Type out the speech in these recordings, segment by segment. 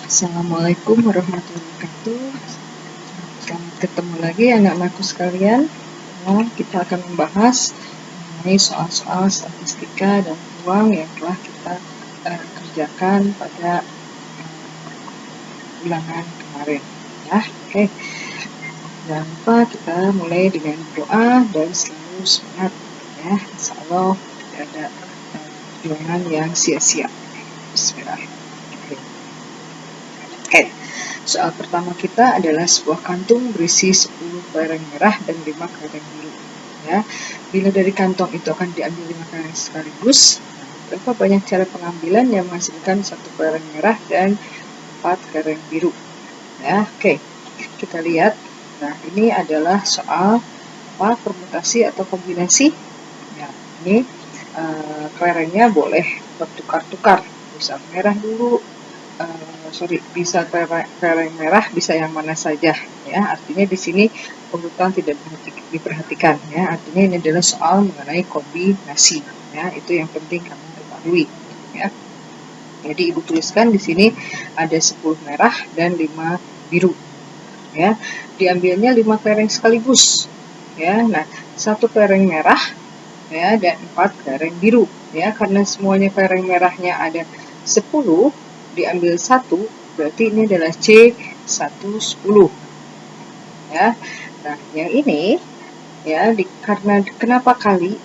Assalamualaikum warahmatullahi wabarakatuh. Selamat ketemu lagi anak-anakku sekalian. Kita akan membahas mengenai soal-soal statistika dan peluang yang telah kita kerjakan pada ulangan kemarin. Oke. Jangan lupa kita mulai dengan doa dan selalu semangat. Insya Allah tidak ada perjuangan yang sia-sia. Bismillahirrahmanirrahim. Oke. Soal pertama kita adalah sebuah kantung berisi 10 kelereng merah dan 5 kelereng biru. Bila dari kantong itu akan diambil 5 kelereng sekaligus, berapa banyak cara pengambilan yang menghasilkan 1 kelereng merah dan 4 kelereng biru? Oke. Kita lihat. Nah, ini adalah soal permutasi atau kombinasi. Ini kelerengnya boleh bertukar-tukar. Bisa merah dulu. Bisa kelereng merah, bisa yang mana saja. Artinya di sini urutan tidak diperhatikan. Artinya ini adalah soal mengenai kombinasi. Itu yang penting kamu ketahui. Jadi ibu tuliskan di sini ada 10 merah dan 5 biru. Diambilnya 5 kelereng sekaligus. Nah, 1 kelereng merah dan 4 kelereng biru. Karena semuanya kelereng merahnya ada 10, diambil 1, berarti ini adalah C110. Nah, yang ini karena kenapa kali?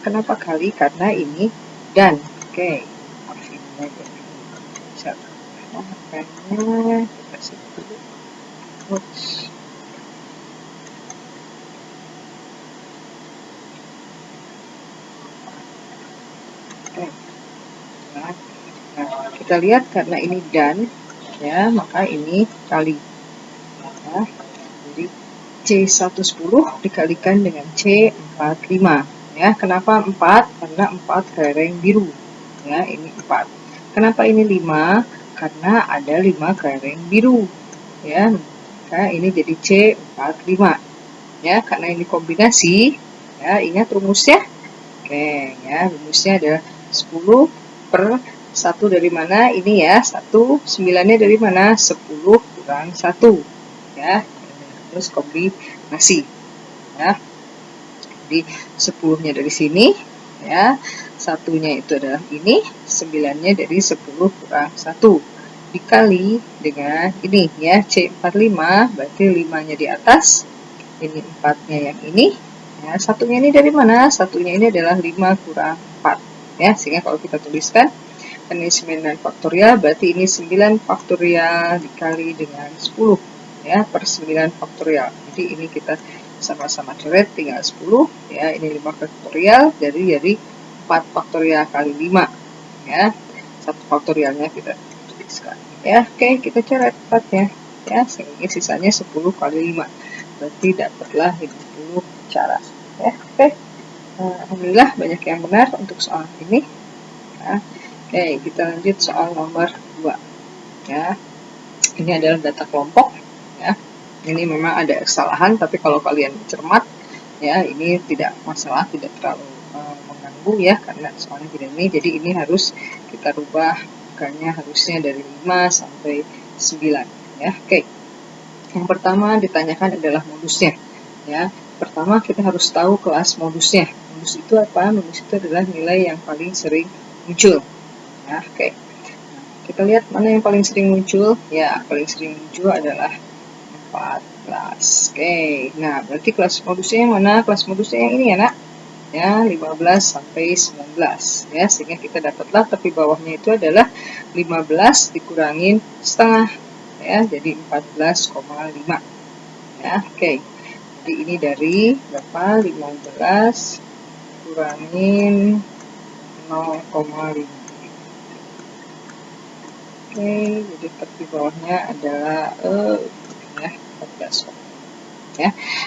Kenapa kali? Karena ini dan. Oke. Makanya kita sebut kita lihat karena ini dan, maka ini kali. Jadi C110 dikalikan dengan C45. Kenapa 4? Karena 4 kelereng biru. Ini 4. Kenapa ini 5? Karena ada 5 kelereng biru. Maka ini jadi C45. Karena ini kombinasi. Ingat rumusnya? Oke, rumusnya adalah 10 per 1 dari mana? Ini 1, 9-nya dari mana? 10 kurang 1. Terus kombinasi. Jadi 10-nya dari sini, 1-nya itu adalah ini, 9-nya dari 10 kurang 1. Dikali dengan ini, C45, berarti 5-nya di atas, ini 4-nya yang ini. 1-nya ini dari mana? 1-nya ini adalah 5 kurang 4. Sehingga kalau kita tuliskan, ini 9 faktorial, berarti ini 9 faktorial dikali dengan 10. Per 9 faktorial. Jadi ini kita sama-sama coret, tinggal 10. Ini 5 faktorial, jadi 4 faktorial kali 5. 1 faktorialnya kita tuliskan. Oke, kita coret 4-nya. Sehingga sisanya 10 kali 5. Berarti dapatlah 50 cara. Oke. Alhamdulillah banyak yang benar untuk soal ini. Oke, kita lanjut soal nomor 2. Ini adalah data kelompok. Ini memang ada kesalahan, tapi kalau kalian cermat, ini tidak masalah, tidak terlalu mengganggu karena soalnya tidak ini. Jadi ini harus kita rubah, bukannya harusnya dari 5 sampai 9. Oke. Yang pertama ditanyakan adalah modusnya. Pertama kita harus tahu kelas modusnya. Modus itu apa? Modus itu adalah nilai yang paling sering muncul. Oke. Kita lihat mana yang paling sering muncul. Paling sering muncul adalah 14. Oke. Nah, berarti kelas modusnya yang mana? Kelas modusnya yang ini Nak. 15 sampai 19. Sehingga kita dapatlah tepi bawahnya itu adalah 15 dikurangin setengah. Jadi 14,5. Oke. Jadi ini dari berapa? 15 kurangin 0,5. Oke, jadi tepi bawahnya adalah 14.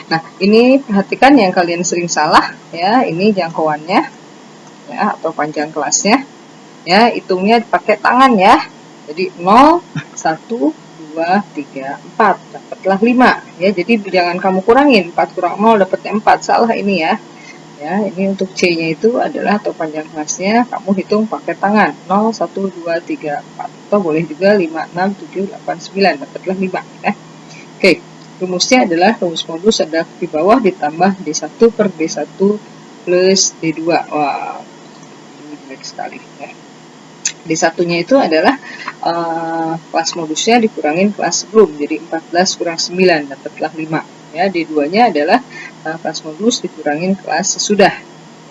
Nah, ini perhatikan yang kalian sering salah, ini jangkauannya, atau panjang kelasnya, hitungnya pakai tangan Jadi 0, 1, 2, 3, 4, dapatlah 5. Jadi jangan kamu kurangin, 4 kurang 0 dapatnya 4, salah ini Ya, ini untuk C-nya itu adalah atau panjang kelasnya kamu hitung pakai tangan 0, 1, 2, 3, 4 atau boleh juga 5, 6, 7, 8, 9 dapatlah 5 ya. Oke, rumusnya adalah rumus modulus ada di bawah ditambah D1 per D1 plus D2. Wah, ini jelek sekali ya. D1-nya itu adalah kelas modusnya dikurangin kelas sebelum, jadi 14 kurang 9 dapatlah 5 ya. D2-nya adalah kelas modulus dikurangin kelas sesudah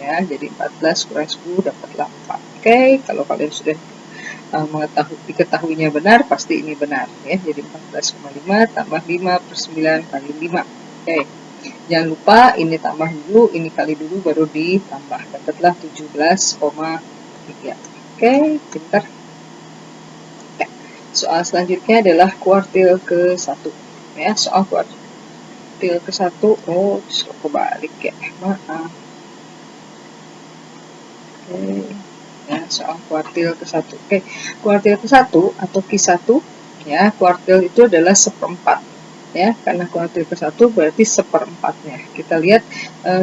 ya, jadi 14 kurang 10 dapatlah 4. Oke, kalau kalian sudah diketahuinya benar, pasti ini benar ya. Jadi 14,5 tambah 5 per 9 kali 5. Oke, jangan lupa ini tambah dulu, ini kali dulu baru ditambah, dapatlah 17,3. Oke, pintar. Nah, soal selanjutnya adalah kuartil ke-1 ya. Soal kuartil ke-1, oh kebalik ya, maaf. Oke, ya, soal kuartil ke-1. Oke, kuartil ke-1 atau Q1 ya, kuartil itu adalah seperempat ya, karena kuartil ke-1 berarti seperempatnya. Kita lihat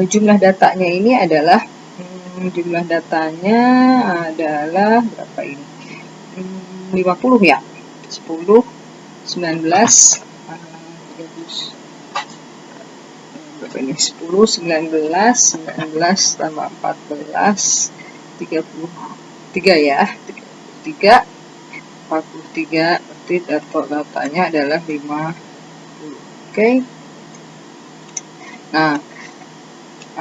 jumlah datanya ini adalah jumlah datanya adalah berapa ini? 50 ya. 10, 19, 30. Berapa ini? 10, 19, 19 tambah 14, 33 ya. 33, 43, berarti datanya adalah 50. Oke. Nah,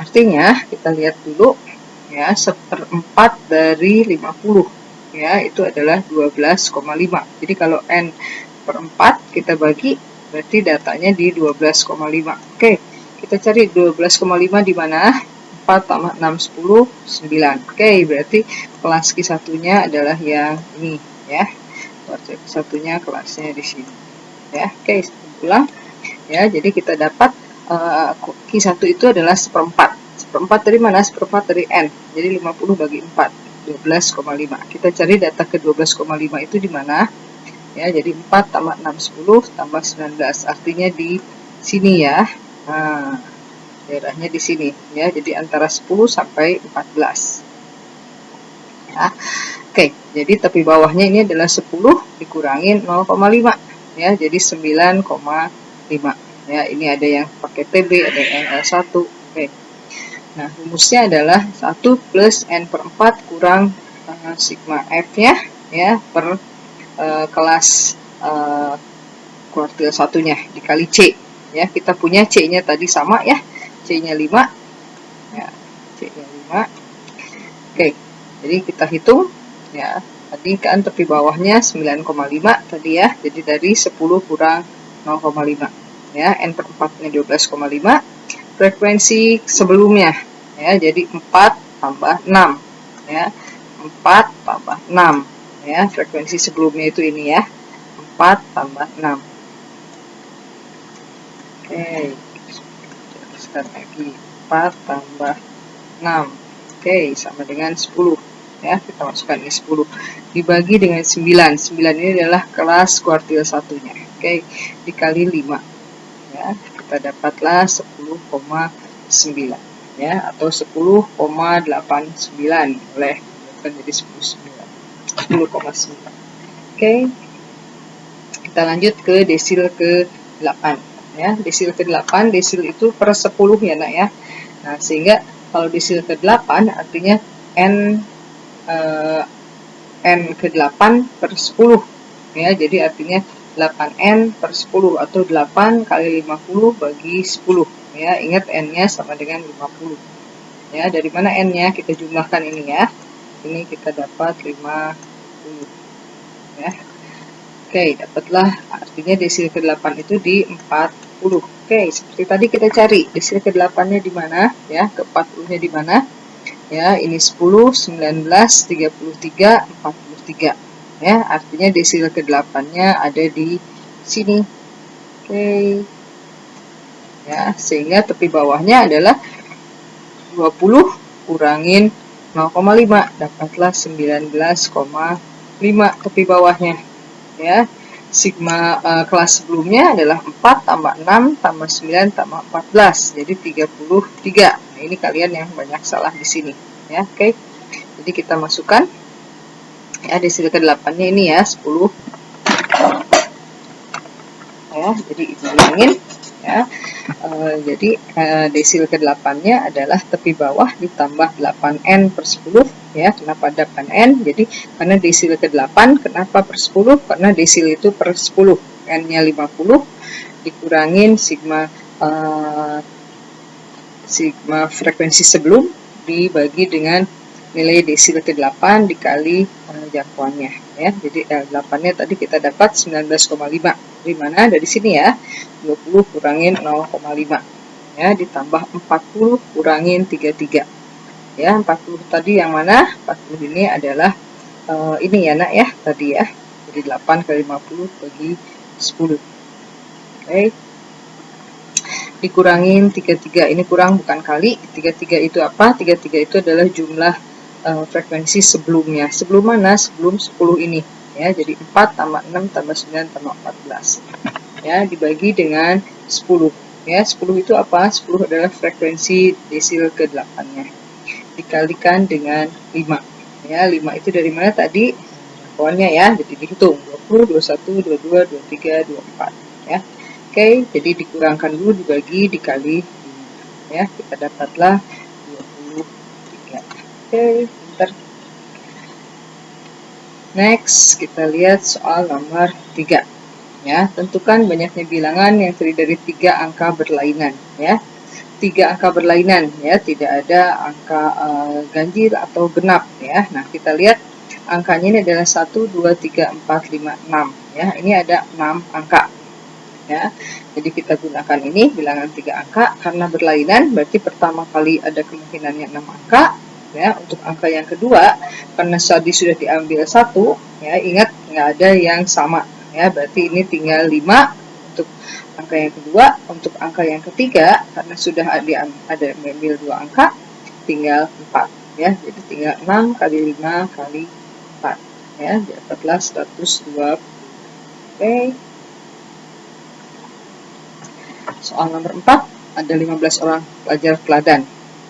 artinya kita lihat dulu ya, seperempat dari 50 ya, itu adalah 12,5. Jadi kalau N per 4 kita bagi, berarti datanya di 12,5. Oke, kita cari 12,5 di mana? 4 tambah 6, 10, 9. Oke, berarti kelas Q1-nya adalah yang ini ya. Kuartil Q1-nya kelasnya di sini ya. Oke, ulang ya. Jadi kita dapat Q1 itu adalah seperempat. Seperempat dari mana? Seperempat dari N. Jadi 50 bagi 4, 12,5. Kita cari data ke 12,5 itu di mana? Ya, jadi 4 tambah 6, 10 tambah 19. Artinya di sini ya. Nah, daerahnya di sini ya. Jadi antara 10 sampai 14. Ya. Oke, jadi tepi bawahnya ini adalah 10 dikurangin 0,5 ya. Jadi 9,5. Ya, ini ada yang pakai TB, ada yang L1. Oke. Nah, rumusnya adalah 1 plus N per 4 kurang sigma F-nya ya per kelas kuartil satunya dikali C ya. Kita punya C-nya tadi sama ya. C-nya 5. Ya, C-nya 5. Oke. Jadi kita hitung ya. Tadi kan tepi bawahnya 9,5 tadi ya. Jadi dari 10 kurang 0,5 ya. N per 4-nya 12,5. Frekuensi sebelumnya ya. Jadi 4 tambah 6 ya. 4 tambah 6 ya. Frekuensi sebelumnya itu ini ya. 4 tambah 6. Oke. Teruskan lagi. 4 tambah 6. Oke, sama dengan 10. Ya, kita masukkan ini 10 dibagi dengan 9. 9 ini adalah kelas kuartil satunya. Oke, dikali 5 ya, kita dapatlah 10,9 ya, atau 10,89 boleh bukan jadi 10,9. Oke, kita lanjut ke desil ke-8 ya. Desil ke-8, desil itu per 10 ya nak ya. Nah, sehingga kalau desil ke-8 artinya N ke-8 per 10 ya. Jadi artinya 8N per 10 atau 8 kali 50 bagi 10 ya. Ingat N-nya sama dengan 50 ya. Dari mana N-nya? Kita jumlahkan ini ya. Ini kita dapat 50 ya. Oke, dapatlah artinya desil ke-8 itu di 40. Oke, seperti tadi kita cari desil ke-8-nya di mana ya, ke-40-nya di mana? Ya, ini 10, 19, 33, 43. Ya, artinya desil ke-8-nya ada di sini. Oke. Ya, sehingga tepi bawahnya adalah 20 kurangin 0,5, dapatlah 19,5 tepi bawahnya. Ya. Sigma kelas sebelumnya adalah 4 tambah 6 tambah 9 tambah 14, jadi 33. Nah, ini kalian yang banyak salah di sini ya. Oke. Jadi kita masukkan ya desil ke-8-nya ini ya 10 ya. Jadi dibilangin ya. Jadi desil ke-8-nya adalah tepi bawah ditambah 8n per 10 ya. Kenapa 8n? Jadi karena desil ke-8 kenapa per 10? Karena desil itu per 10, n-nya 50 dikurangin sigma frekuensi sebelum dibagi dengan nilai desil ke-8 dikali jangkauannya ya. Jadi L8-nya tadi kita dapat 19,5. Dari mana? Dari sini ya. 20 kurangin 0,5 ya, ditambah 40 kurangin 33 ya. 40 tadi yang mana? 40 ini adalah ini ya nak ya, tadi ya. Jadi 8 kali 50 bagi 10. Oke. Dikurangin 33, ini kurang bukan kali. 33 itu apa? 33 itu adalah jumlah frekuensi sebelumnya. Sebelum mana? Sebelum 10 ini ya. Jadi 4 tambah 6 tambah 9 tambah 14 ya, dibagi dengan 10 ya. 10 itu apa? 10 adalah frekuensi desil ke-8-nya dikalikan dengan 5 ya. 5 itu dari mana tadi? Jangkauannya ya. Jadi dihitung 20, 21, 22, 23, 24 ya. Oke, jadi dikurangkan dulu dibagi dikali 5 ya. Kita dapatlah 23. Oke, bentar. Next, kita lihat soal nomor 3 ya. Tentukan banyaknya bilangan yang terdiri dari 3 angka berlainan ya. 3 angka berlainan ya, tidak ada angka ganjil atau genap ya. Nah, kita lihat angkanya ini adalah 1, 2, 3, 4, 5, 6 ya. Ini ada 6 angka ya. Jadi kita gunakan ini bilangan 3 angka karena berlainan, berarti pertama kali ada kemungkinannya 6 angka ya. Untuk angka yang kedua, karena tadi sudah diambil 1 ya, ingat nggak ada yang sama ya, berarti ini tinggal 5 untuk angka yang kedua. Untuk angka yang ketiga, karena sudah ada mengambil 2 angka, tinggal 4 ya. Jadi tinggal 6 kali 5 kali 4 ya, dapatlah 120. Oke. Soal nomor 4, ada 15 orang pelajar teladan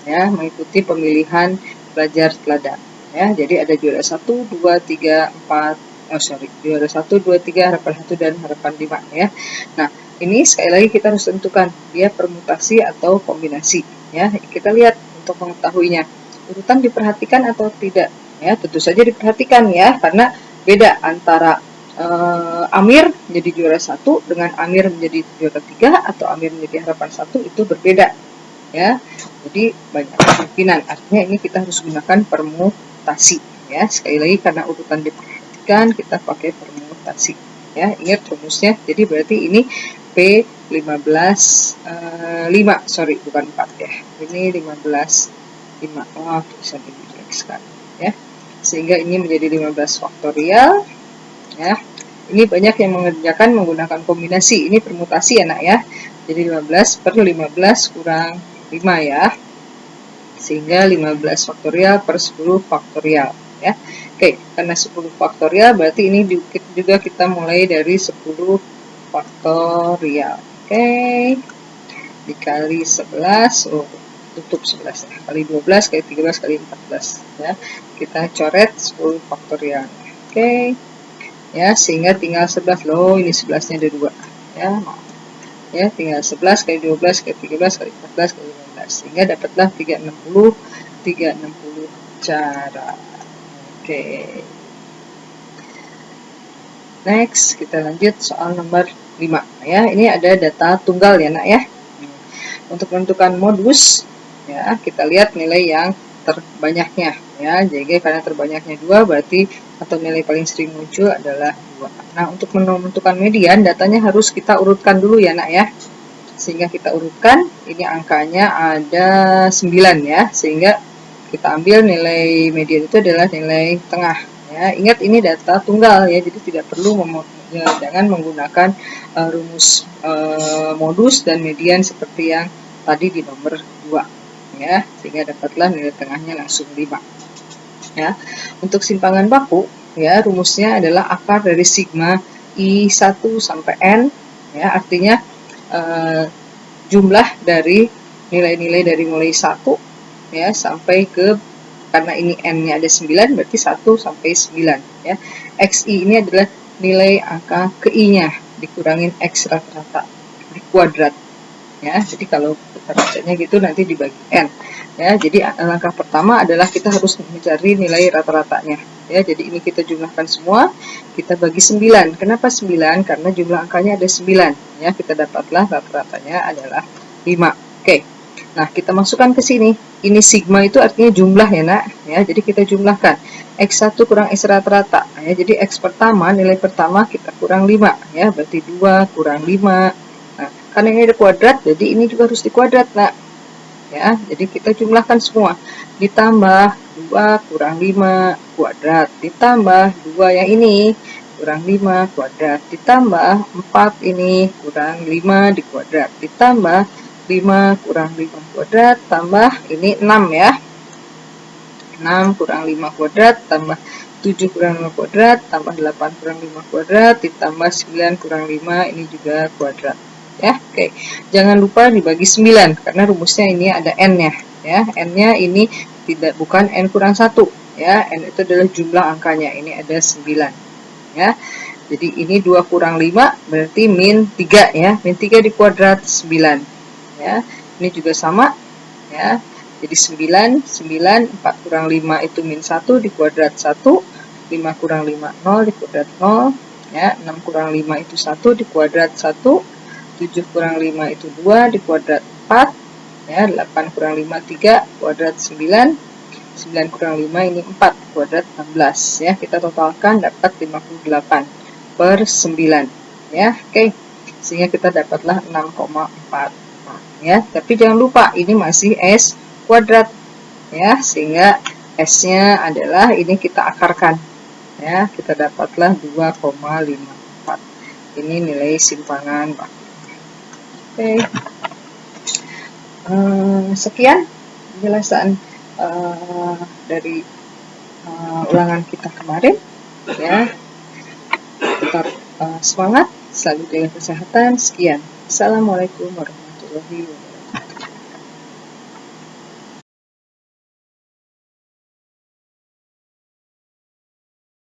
ya, mengikuti pemilihan pelajar teladan ya. Jadi ada juara 1, 2, 3, 4, juara 1, 2, 3, harapan 1 dan harapan 5 ya. Nah, ini sekali lagi kita harus tentukan dia permutasi atau kombinasi ya. Kita lihat untuk mengetahuinya, urutan diperhatikan atau tidak ya. Tentu saja diperhatikan ya, karena beda antara Amir menjadi juara 1 dengan Amir menjadi juara 3 atau Amir menjadi harapan 1 itu berbeda ya. Jadi banyak kemungkinan, artinya ini kita harus gunakan permutasi ya. Sekali lagi karena urutan diperhatikan kita pakai permutasi ya. Ingat rumusnya, jadi berarti ini P15 5, sorry bukan 4 ya. Ini 15 5. Oh, tulisan ini jelek sekali ya. Sehingga ini menjadi 15 faktorial ya. Ini banyak yang mengerjakan menggunakan kombinasi. Ini permutasi ya nak ya. Jadi 15 per 15 kurang 5 ya. Sehingga 15 faktorial per 10 faktorial ya. Oke, karena 10 faktorial berarti ini juga kita mulai dari 10 faktorial. Oke. Dikali 11, tutup 11 ya. Kali 12 kali 13 kali 14 ya. Kita coret 10 faktorial. Oke. Ya, sehingga tinggal 11 loh, ini 11-nya ada 2 ya, maaf ya, tinggal 11 kali 12 kali 13 kali 14 kali 15 sehingga dapatlah 360 cara. Oke. Next kita lanjut soal nomor 5 ya. Ini ada data tunggal ya nak ya. Untuk menentukan modus ya, kita lihat nilai yang terbanyaknya ya. Jadi karena terbanyaknya 2 berarti atau nilai paling sering muncul adalah 2. Nah, untuk menentukan median datanya harus kita urutkan dulu ya nak ya. Sehingga kita urutkan, ini angkanya ada 9 ya. Sehingga kita ambil nilai median itu adalah nilai tengah ya. Ingat ini data tunggal ya, jadi tidak perlu jangan menggunakan rumus modus dan median seperti yang tadi di nomor 2 ya, sehingga dapatlah nilai tengahnya langsung 5 ya. Untuk simpangan baku ya, rumusnya adalah akar dari sigma I1 sampai N ya, artinya jumlah dari nilai-nilai dari mulai 1 ya sampai ke, karena ini n-nya ada 9 berarti 1 sampai 9 ya. XI ini adalah nilai angka ke i-nya dikurangin x rata-rata di kuadrat ya. Jadi kalau kita bacanya gitu nanti dibagi n ya. Jadi langkah pertama adalah kita harus mencari nilai rata-ratanya ya. Jadi ini kita jumlahkan semua, kita bagi 9. Kenapa 9? Karena jumlah angkanya ada 9 ya. Kita dapatlah rata-ratanya adalah 5. Oke. Nah, kita masukkan ke sini. Ini sigma itu artinya jumlah ya, Nak. Ya, jadi kita jumlahkan. X1 kurang X rata-rata. Ya, jadi X pertama, nilai pertama kita kurang 5. Ya, berarti 2 kurang 5. Nah, karena ini ada kuadrat, jadi ini juga harus dikuadrat, Nak. Ya, jadi kita jumlahkan semua. Ditambah 2 kurang 5 kuadrat. Ditambah 2 yang ini kurang 5 kuadrat. Ditambah 4 ini kurang 5 di kuadrat. Ditambah 5 kurang 5 kuadrat, tambah ini 6 ya. 6 kurang 5 kuadrat, tambah 7 kurang 5 kuadrat, tambah 8 kurang 5 kuadrat, ditambah 9 kurang 5, ini juga kuadrat. Ya, oke. Jangan lupa dibagi 9, karena rumusnya ini ada n-nya. Ya, n-nya ini bukan n kurang 1. Ya, n itu adalah jumlah angkanya, ini ada 9. Ya, jadi ini 2 kurang 5, berarti min 3 ya. Min 3 di kuadrat 9. Ya, ini juga sama ya. Jadi 9 4 kurang 5 itu min 1 di kuadrat 1, 5 kurang 5 0 di kuadrat 0 ya, 6 kurang 5 itu 1 di kuadrat 1, 7 kurang 5 itu 2 di kuadrat 4 ya, 8 kurang 5 3 kuadrat 9, 9 kurang 5 ini 4 kuadrat 16 ya. Kita totalkan dapat 58 per 9 ya. Oke. Sehingga kita dapatlah 6,4 ya. Tapi jangan lupa ini masih S kuadrat ya, sehingga S-nya adalah ini kita akarkan ya, kita dapatlah 2,54. Ini nilai simpangan waktu. Oke. Sekian penjelasan dari ulangan kita kemarin ya. Tetap semangat, selalu jaga kesehatan. Sekian. Assalamualaikum warahmatullahi wabarakatuh.